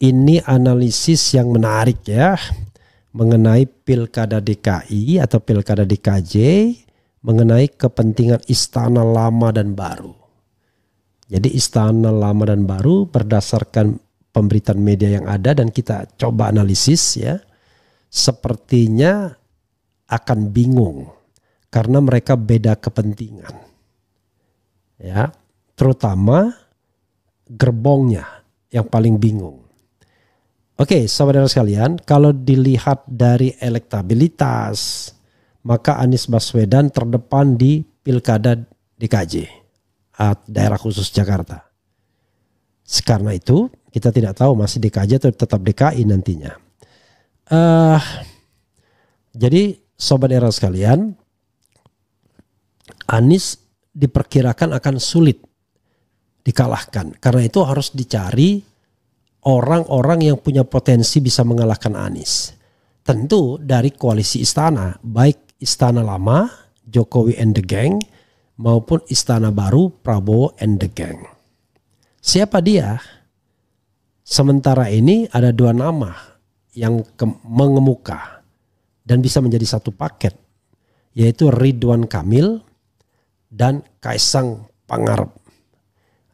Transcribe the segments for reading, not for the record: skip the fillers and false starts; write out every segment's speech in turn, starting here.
ini analisis yang menarik ya mengenai Pilkada DKI atau Pilkada DKJ, mengenai kepentingan Istana Lama dan Baru. Jadi Istana Lama dan Baru berdasarkan pemberitaan media yang ada dan kita coba analisis ya, sepertinya akan bingung karena mereka beda kepentingan. Ya, terutama gerbongnya yang paling bingung. Oke, saudara sekalian, kalau dilihat dari elektabilitas, maka Anies Baswedan terdepan di Pilkada DKJ, daerah khusus Jakarta. Karena itu, kita tidak tahu masih DKJ atau tetap DKI nantinya. Jadi, sobat era sekalian, Anies diperkirakan akan sulit dikalahkan. Karena itu harus dicari orang-orang yang punya potensi bisa mengalahkan Anies. Tentu dari koalisi istana, baik Istana Lama, Jokowi and the Gang, maupun Istana Baru, Prabowo and the Gang. Siapa dia? Sementara ini ada dua nama yang mengemuka dan bisa menjadi satu paket, yaitu Ridwan Kamil dan Kaisang Pangarep.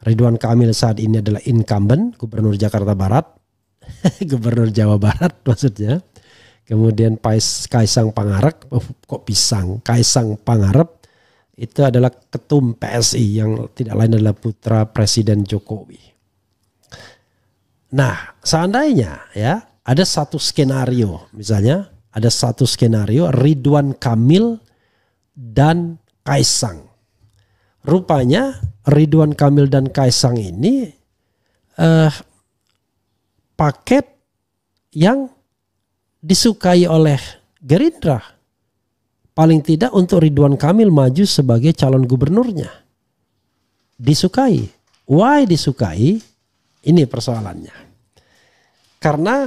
Ridwan Kamil saat ini adalah incumbent Gubernur Jakarta Barat, Gubernur Jawa Barat maksudnya. Kemudian Kaisang Pangarep, Kaisang Pangarep itu adalah ketum PSI yang tidak lain adalah putra Presiden Jokowi. Nah, seandainya ya ada satu skenario, misalnya ada satu skenario Ridwan Kamil dan Kaisang. Rupanya Ridwan Kamil dan Kaisang ini paket yang disukai oleh Gerindra. Paling tidak untuk Ridwan Kamil maju sebagai calon gubernurnya. Disukai. Why disukai? Ini persoalannya. Karena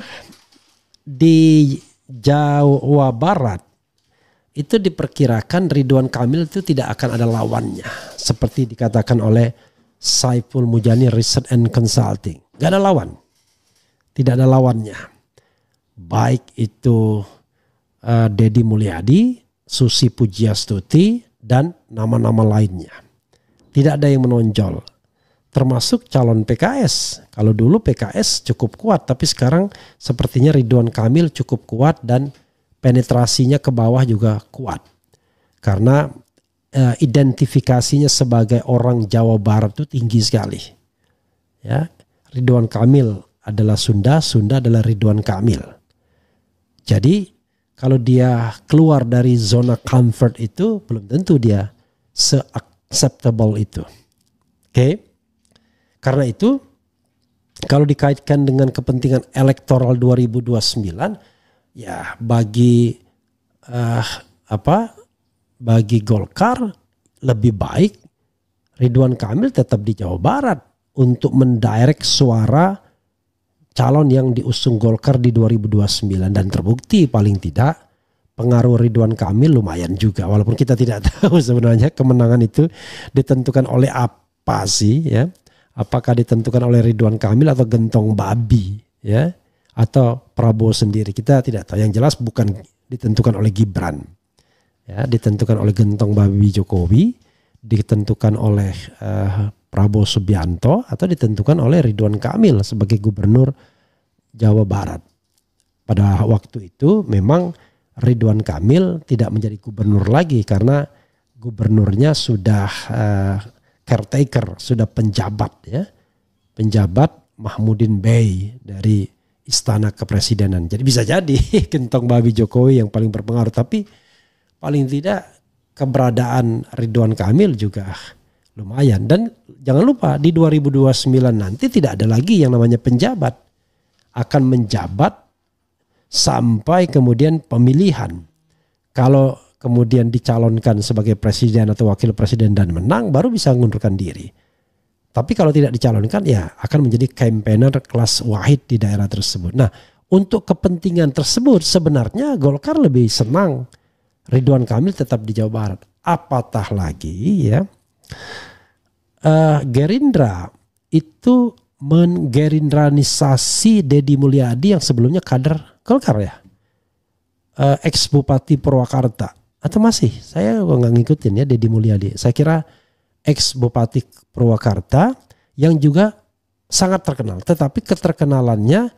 di Jawa Barat itu diperkirakan Ridwan Kamil itu tidak akan ada lawannya. Seperti dikatakan oleh Saiful Mujani Research and Consulting. Gak ada lawan. Tidak ada lawannya. Baik itu Deddy Mulyadi, Susi Pujiastuti, dan nama-nama lainnya. Tidak ada yang menonjol. Termasuk calon PKS. Kalau dulu PKS cukup kuat, tapi sekarang sepertinya Ridwan Kamil cukup kuat dan penetrasinya ke bawah juga kuat. Karena identifikasinya sebagai orang Jawa Barat itu tinggi sekali. Ya, Ridwan Kamil adalah Sunda, Sunda adalah Ridwan Kamil. Jadi kalau dia keluar dari zona comfort itu belum tentu dia se-acceptable itu. Oke. Karena itu kalau dikaitkan dengan kepentingan elektoral 2029, ya bagi bagi Golkar lebih baik Ridwan Kamil tetap di Jawa Barat untuk mendirect suara calon yang diusung Golkar di 2029, dan terbukti paling tidak pengaruh Ridwan Kamil lumayan juga, walaupun kita tidak tahu sebenarnya kemenangan itu ditentukan oleh apa sih ya, apakah ditentukan oleh Ridwan Kamil atau gentong babi ya, atau Prabowo sendiri, kita tidak tahu. Yang jelas bukan ditentukan oleh Gibran ya, ditentukan oleh gentong babi Jokowi, ditentukan oleh Prabowo Subianto, atau ditentukan oleh Ridwan Kamil sebagai gubernur Jawa Barat. Pada waktu itu memang Ridwan Kamil tidak menjadi gubernur lagi karena gubernurnya sudah caretaker, sudah penjabat ya. Penjabat Mahmudin Bey dari Istana Kepresidenan. Jadi bisa jadi gentong babi Jokowi yang paling berpengaruh, tapi paling tidak keberadaan Ridwan Kamil juga lumayan. Dan jangan lupa di 2029 nanti tidak ada lagi yang namanya penjabat. Akan menjabat sampai kemudian pemilihan. Kalau kemudian dicalonkan sebagai presiden atau wakil presiden dan menang, baru bisa mengundurkan diri. Tapi kalau tidak dicalonkan, ya akan menjadi campaigner kelas wahid di daerah tersebut. Nah, untuk kepentingan tersebut sebenarnya Golkar lebih senang Ridwan Kamil tetap di Jawa Barat. Apatah lagi ya, Gerindra itu menggerindranisasi Deddy Mulyadi yang sebelumnya kader Golkar ya, ex Bupati Purwakarta atau masih? Saya nggak ngikutin ya Deddy Mulyadi. Saya kira ex Bupati Purwakarta yang juga sangat terkenal, tetapi keterkenalannya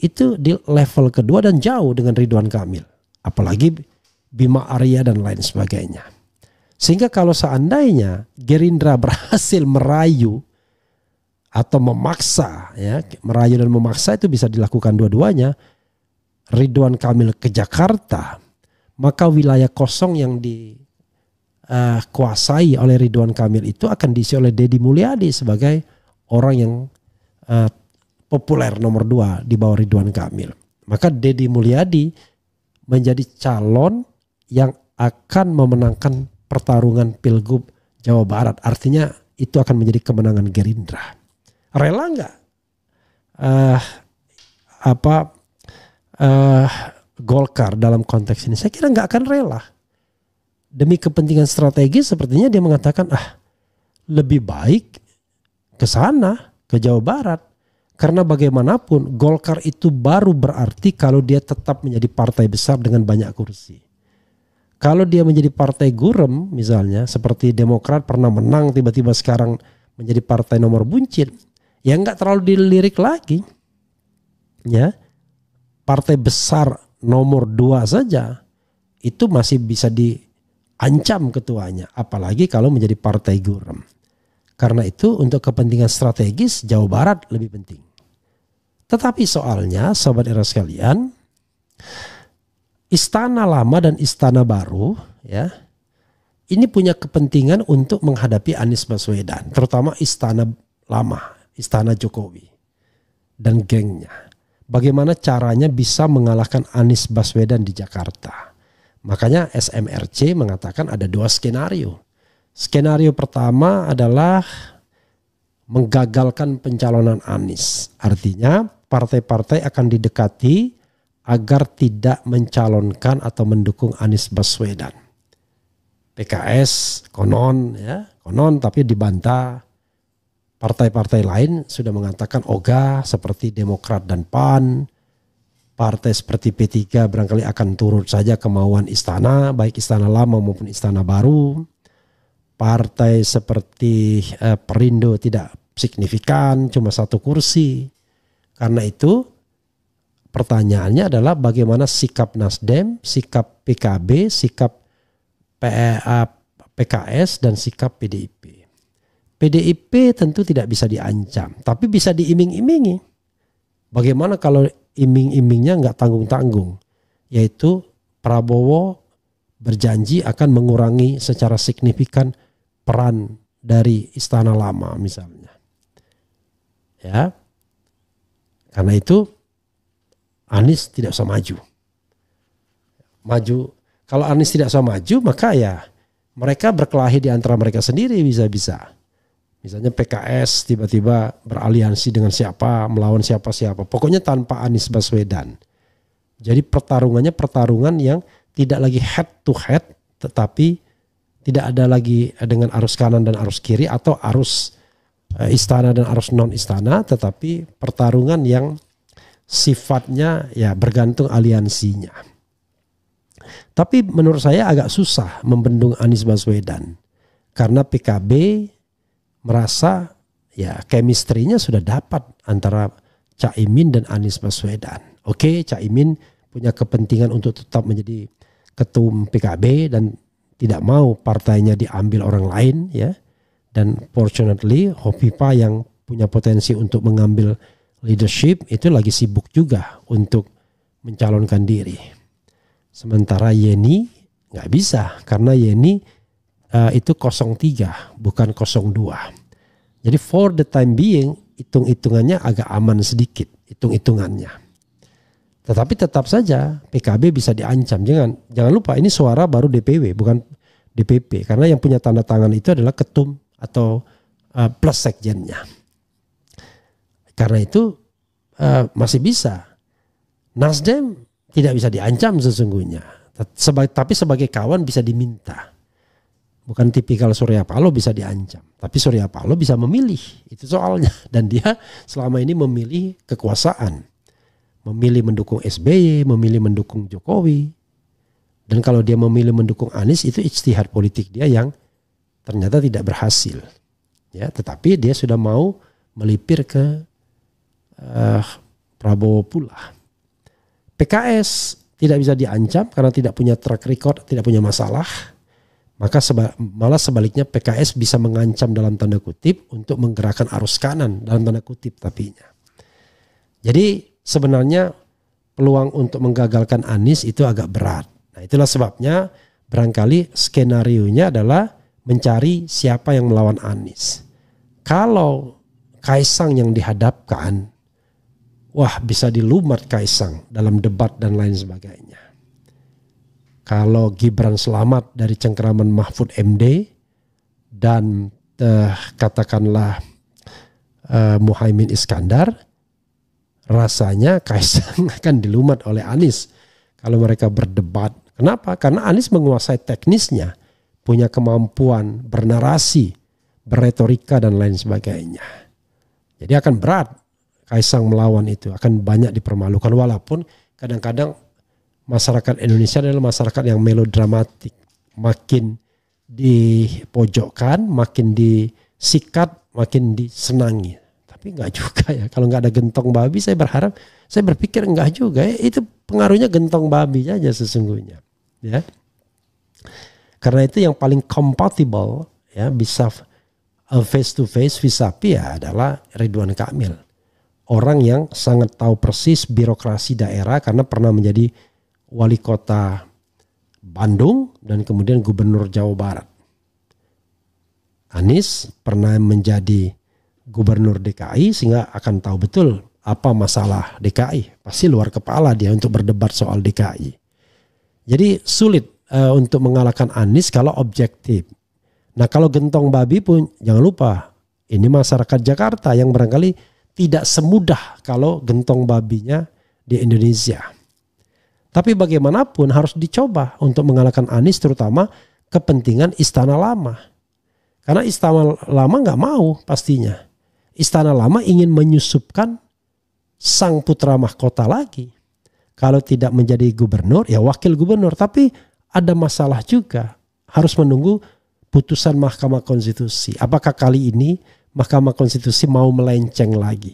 itu di level kedua dan jauh dengan Ridwan Kamil, apalagi Bima Arya dan lain sebagainya. Sehingga kalau seandainya Gerindra berhasil merayu atau memaksa, ya, merayu dan memaksa itu bisa dilakukan dua-duanya, Ridwan Kamil ke Jakarta, maka wilayah kosong yang dikuasai oleh Ridwan Kamil itu akan diisi oleh Deddy Mulyadi sebagai orang yang populer nomor 2 di bawah Ridwan Kamil. Maka Deddy Mulyadi menjadi calon yang akan memenangkan pertarungan Pilgub Jawa Barat. Artinya itu akan menjadi kemenangan Gerindra. Rela nggak Golkar dalam konteks ini? Saya kira nggak akan rela. Demi kepentingan strategis sepertinya dia mengatakan lebih baik ke sana, ke Jawa Barat. Karena bagaimanapun Golkar itu baru berarti kalau dia tetap menjadi partai besar dengan banyak kursi. Kalau dia menjadi partai gurem misalnya seperti Demokrat pernah menang tiba-tiba sekarang menjadi partai nomor buncit, ya nggak terlalu dilirik lagi. Ya, partai besar nomor 2 saja itu masih bisa diancam ketuanya, apalagi kalau menjadi partai gurem. Karena itu untuk kepentingan strategis Jawa Barat lebih penting. Tetapi soalnya Sobat Era sekalian, Istana Lama dan Istana Baru ya, ini punya kepentingan untuk menghadapi Anies Baswedan, terutama Istana Lama, Istana Jokowi dan gengnya. Bagaimana caranya bisa mengalahkan Anies Baswedan di Jakarta? Makanya SMRC mengatakan ada 2 skenario. Skenario pertama adalah menggagalkan pencalonan Anies. Artinya partai-partai akan didekati agar tidak mencalonkan atau mendukung Anies Baswedan. PKS konon tapi dibantah. Partai-partai lain sudah mengatakan ogah seperti Demokrat dan PAN. Partai seperti P3 barangkali akan turut saja kemauan istana, baik Istana Lama maupun Istana Baru. Partai seperti Perindo tidak signifikan, cuma 1 kursi. Karena itu pertanyaannya adalah bagaimana sikap Nasdem, sikap PKB, sikap PKS dan sikap PDIP. PDIP tentu tidak bisa diancam, tapi bisa diiming-imingi. Bagaimana kalau iming-imingnya nggak tanggung-tanggung, yaitu Prabowo berjanji akan mengurangi secara signifikan peran dari Istana Lama misalnya. Ya. Karena itu Anies tidak usah maju. Kalau Anies tidak usah maju, maka ya mereka berkelahi di antara mereka sendiri bisa-bisa. Misalnya PKS tiba-tiba beraliansi dengan siapa, melawan siapa-siapa. Pokoknya tanpa Anies Baswedan. Jadi pertarungannya pertarungan yang tidak lagi head to head, tetapi tidak ada lagi dengan arus kanan dan arus kiri atau arus istana dan arus non istana, tetapi pertarungan yang sifatnya ya bergantung aliansinya. Tapi menurut saya agak susah membendung Anies Baswedan karena PKB merasa ya chemistry-nya sudah dapat antara Caimin dan Anies Baswedan. Oke, Caimin punya kepentingan untuk tetap menjadi ketum PKB dan tidak mau partainya diambil orang lain ya. Dan fortunately Hopipa yang punya potensi untuk mengambil leadership itu lagi sibuk juga untuk mencalonkan diri. Sementara Yeni nggak bisa karena Yeni itu 03 bukan 02. Jadi for the time being hitung-hitungannya agak aman sedikit hitung-hitungannya. Tetapi tetap saja PKB bisa diancam. Jangan lupa ini suara baru DPW bukan DPP karena yang punya tanda tangan itu adalah ketum atau plus sekjennya. Karena itu masih bisa. Nasdem tidak bisa diancam sesungguhnya. Tapi sebagai kawan bisa diminta. Bukan tipikal Surya Paloh bisa diancam. Tapi Surya Paloh bisa memilih. Itu soalnya. Dan dia selama ini memilih kekuasaan. Memilih mendukung SBY, memilih mendukung Jokowi. Dan kalau dia memilih mendukung Anies, itu ijtihad politik dia yang ternyata tidak berhasil. Ya, tetapi dia sudah mau melipir ke Prabowo pula. PKS tidak bisa diancam karena tidak punya track record, tidak punya masalah. Maka malah sebaliknya PKS bisa mengancam dalam tanda kutip untuk menggerakkan arus kanan dalam tanda kutip tapinya. Jadi sebenarnya peluang untuk menggagalkan Anies itu agak berat. Nah, itulah sebabnya barangkali skenarionya adalah mencari siapa yang melawan Anies. Kalau Kaisang yang dihadapkan, wah bisa dilumat Kaisang dalam debat dan lain sebagainya. Kalau Gibran selamat dari cengkeraman Mahfud MD dan katakanlah Muhaimin Iskandar, rasanya Kaisang akan dilumat oleh Anies kalau mereka berdebat. Kenapa? Karena Anies menguasai teknisnya, punya kemampuan bernarasi, berretorika dan lain sebagainya. Jadi akan berat Kaisang melawan itu, akan banyak dipermalukan walaupun kadang-kadang masyarakat Indonesia adalah masyarakat yang melodramatik. Makin dipojokkan, makin disikat, makin disenangi. Tapi enggak juga ya. Kalau enggak ada gentong babi, saya berpikir enggak juga ya. Itu pengaruhnya gentong babi aja sesungguhnya. Ya. Karena itu yang paling compatible ya, bisa face to face vis-a-vis ya adalah Ridwan Kamil. Orang yang sangat tahu persis birokrasi daerah karena pernah menjadi wali kota Bandung dan kemudian gubernur Jawa Barat. Anies pernah menjadi gubernur DKI sehingga akan tahu betul apa masalah DKI. Pasti luar kepala dia untuk berdebat soal DKI. Jadi sulit untuk mengalahkan Anies kalau objektif. Nah kalau gentong babi pun jangan lupa ini masyarakat Jakarta yang barangkali tidak semudah kalau gentong babinya di Indonesia. Tapi bagaimanapun harus dicoba untuk mengalahkan Anies, terutama kepentingan Istana Lama. Karena Istana Lama nggak mau pastinya. Istana Lama ingin menyusupkan sang putra mahkota lagi. Kalau tidak menjadi gubernur ya wakil gubernur. Tapi ada masalah juga. Harus menunggu putusan Mahkamah Konstitusi. Apakah kali ini Mahkamah Konstitusi mau melenceng lagi?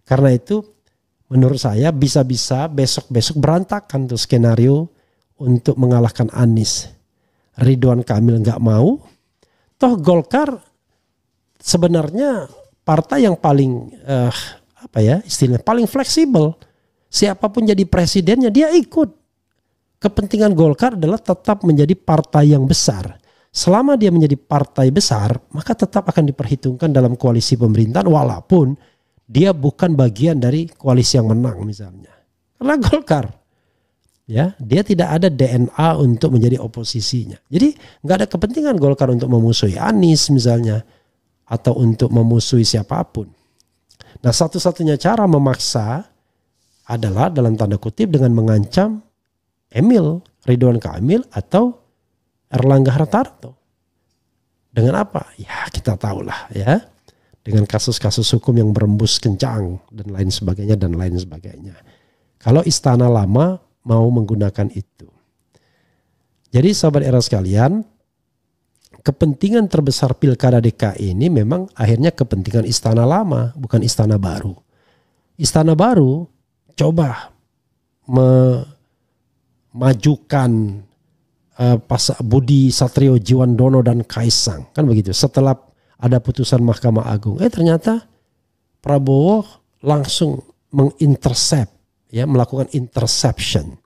Karena itu menurut saya bisa-bisa besok-besok berantakan tuh skenario untuk mengalahkan Anies. Ridwan Kamil nggak mau. Toh Golkar sebenarnya partai yang paling istilahnya paling fleksibel. Siapapun jadi presidennya dia ikut. Kepentingan Golkar adalah tetap menjadi partai yang besar. Selama dia menjadi partai besar, maka tetap akan diperhitungkan dalam koalisi pemerintahan walaupun dia bukan bagian dari koalisi yang menang misalnya. Karena Golkar, ya dia tidak ada DNA untuk menjadi oposisinya. Jadi nggak ada kepentingan Golkar untuk memusuhi Anies misalnya atau untuk memusuhi siapapun. Nah satu-satunya cara memaksa adalah dalam tanda kutip dengan mengancam Ridwan Kamil atau Erlangga Hartarto. Dengan apa? Ya kita tahulah ya. Dengan kasus-kasus hukum yang berembus kencang dan lain sebagainya. Kalau Istana Lama mau menggunakan itu. Jadi sahabat era sekalian, kepentingan terbesar Pilkada DKI ini memang akhirnya kepentingan Istana Lama, bukan Istana Baru. Istana Baru coba memajukan Budi Satrio Jiwandono dan Kaisang, kan begitu. Setelah ada putusan Mahkamah Agung, ternyata Prabowo langsung mengintercept, ya, melakukan interception,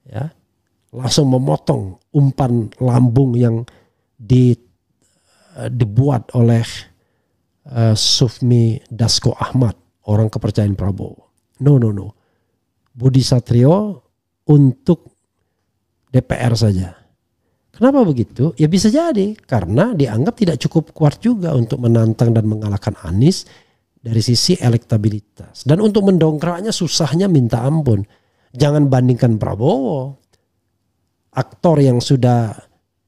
ya, langsung memotong umpan lambung yang dibuat oleh Sufmi Dasko Ahmad, orang kepercayaan Prabowo. No. Budi Satrio untuk DPR saja. Kenapa begitu? Ya bisa jadi karena dianggap tidak cukup kuat juga untuk menantang dan mengalahkan Anies dari sisi elektabilitas. Dan untuk mendongkraknya susahnya minta ampun. Jangan bandingkan Prabowo, aktor yang sudah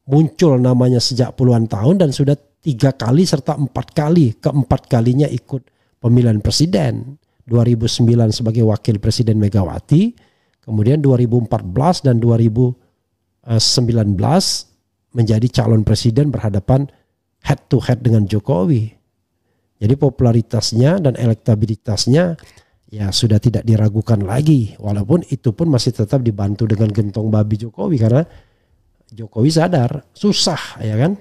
muncul namanya sejak puluhan tahun dan sudah 3 kali serta 4 kali, keempat kalinya ikut pemilihan presiden. 2009 sebagai wakil presiden Megawati, kemudian 2014 dan 2019 menjadi calon presiden berhadapan head to head dengan Jokowi. Jadi popularitasnya dan elektabilitasnya ya sudah tidak diragukan lagi, walaupun itu pun masih tetap dibantu dengan gentong babi Jokowi karena Jokowi sadar susah, ya kan.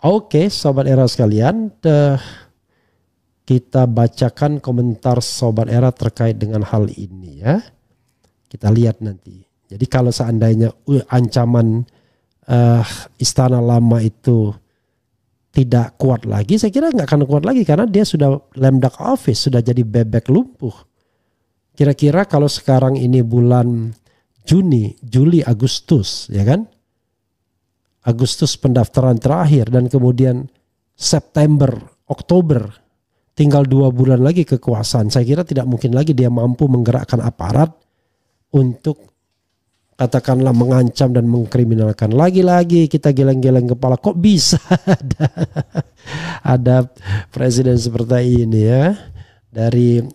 Oke, Sobat Era sekalian, kita bacakan komentar Sobat Era terkait dengan hal ini ya. Kita lihat nanti. Jadi kalau seandainya ancaman Istana Lama itu tidak kuat lagi, saya kira nggak akan kuat lagi karena dia sudah lame duck office, sudah jadi bebek lumpuh. Kira-kira kalau sekarang ini bulan Juni, Juli, Agustus, ya kan? Agustus pendaftaran terakhir dan kemudian September, Oktober, tinggal 2 bulan lagi kekuasaan. Saya kira tidak mungkin lagi dia mampu menggerakkan aparat untuk katakanlah mengancam dan mengkriminalkan. Lagi-lagi kita geleng-geleng kepala, kok bisa ada presiden seperti ini ya, dari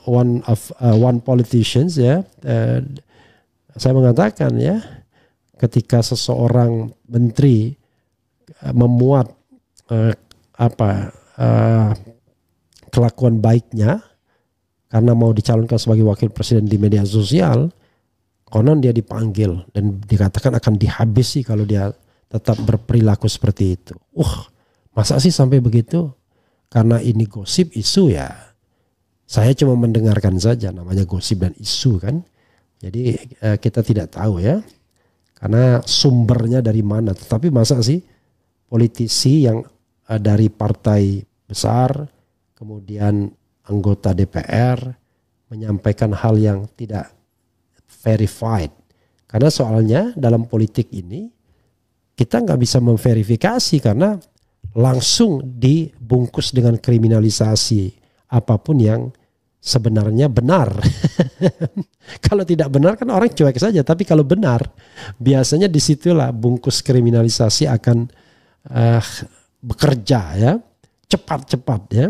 one politicians ya. Saya mengatakan ya, ketika seseorang menteri memuat kelakuan baiknya karena mau dicalonkan sebagai wakil presiden di media sosial, konon dia dipanggil dan dikatakan akan dihabisi kalau dia tetap berperilaku seperti itu. Masa sih sampai begitu? Karena ini gosip, isu ya. Saya cuma mendengarkan saja, namanya gosip dan isu kan. Jadi kita tidak tahu ya. Karena sumbernya dari mana. Tetapi masa sih politisi yang dari partai besar, kemudian anggota DPR menyampaikan hal yang tidak verified. Karena soalnya dalam politik ini kita nggak bisa memverifikasi karena langsung dibungkus dengan kriminalisasi apapun yang sebenarnya benar. Kalau tidak benar kan orang cuek saja, tapi kalau benar biasanya disitulah bungkus kriminalisasi akan bekerja ya, cepat-cepat ya.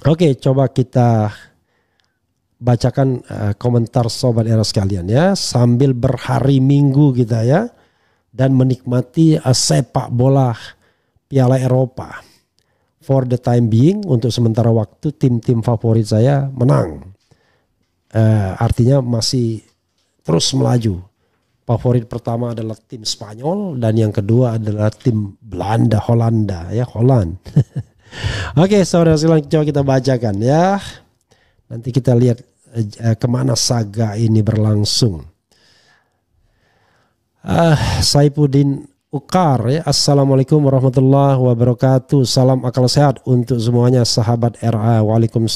Oke, coba kita bacakan komentar Sobat Era sekalian ya, sambil berhari Minggu kita ya, dan menikmati sepak bola Piala Eropa. For the time being, untuk sementara waktu tim-tim favorit saya menang. Artinya masih terus melaju. Favorit pertama adalah tim Spanyol dan yang kedua adalah tim Belanda, Holanda ya, Holland. Oke, saudara sekalian, coba kita bacakan ya. Nanti kita lihat kemana saga ini berlangsung. Saipuddin Ukar ya, Assalamualaikum warahmatullahi wabarakatuh. Salam akal sehat untuk semuanya sahabat RA. Waalaikumsalam.